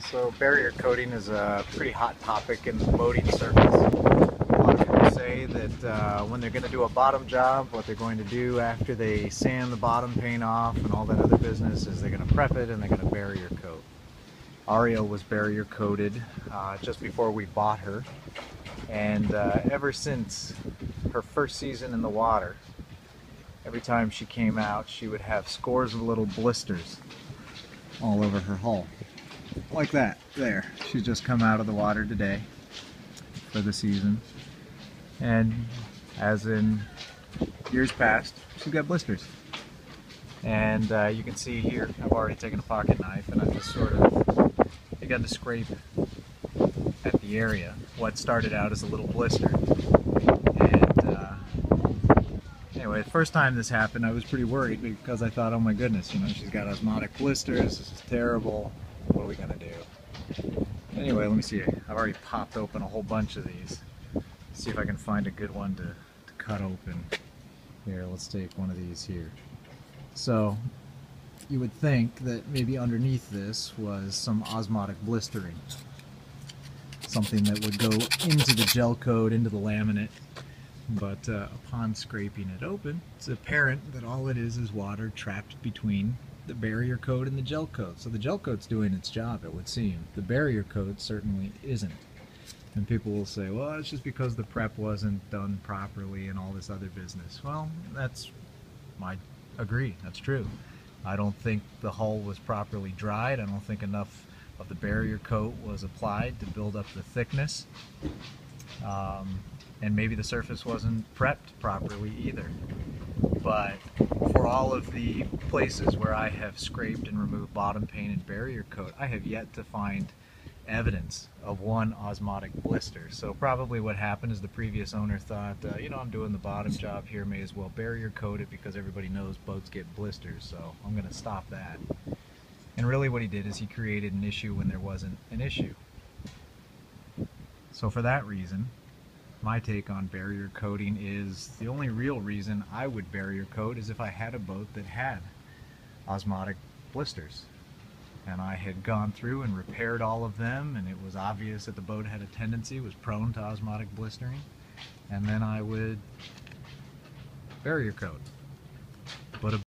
So barrier coating is a pretty hot topic in the boating circles. A lot of people say that when they're going to do a bottom job, what they're going to do after they sand the bottom paint off and all that other business is they're going to prep it and they're going to barrier coat. Aria was barrier coated just before we bought her, and ever since her first season in the water, every time she came out she would have scores of little blisters all over her hull. Like that, there. She's just come out of the water today for the season. And as in years past, she's got blisters. And you can see here, I've already taken a pocket knife and I just sort of begun to scrape at the area. What started out as a little blister. And anyway, the first time this happened, I was pretty worried because I thought, oh my goodness, you know, she's got osmotic blisters, this is terrible. What are we gonna do? Anyway, let me see. I've already popped open a whole bunch of these. See if I can find a good one to cut open. Here, let's take one of these here. So, you would think that maybe underneath this was some osmotic blistering. Something that would go into the gel coat, into the laminate. But upon scraping it open, it's apparent that all it is water trapped between the barrier coat and the gel coat. So the gel coat's doing its job, it would seem. The barrier coat certainly isn't. And people will say, well, it's just because the prep wasn't done properly and all this other business. Well, I agree, that's true. I don't think the hull was properly dried. I don't think enough of the barrier coat was applied to build up the thickness. And maybe the surface wasn't prepped properly either. But for all of the places where I have scraped and removed bottom paint and barrier coat, I have yet to find evidence of one osmotic blister. So probably what happened is the previous owner thought, you know, I'm doing the bottom job here, may as well barrier coat it because everybody knows boats get blisters, so I'm going to stop that. And really what he did is he created an issue when there wasn't an issue. So for that reason, my take on barrier coating is the only real reason I would barrier coat is if I had a boat that had osmotic blisters. And I had gone through and repaired all of them, and it was obvious that the boat had a tendency, was prone to osmotic blistering, and then I would barrier coat. But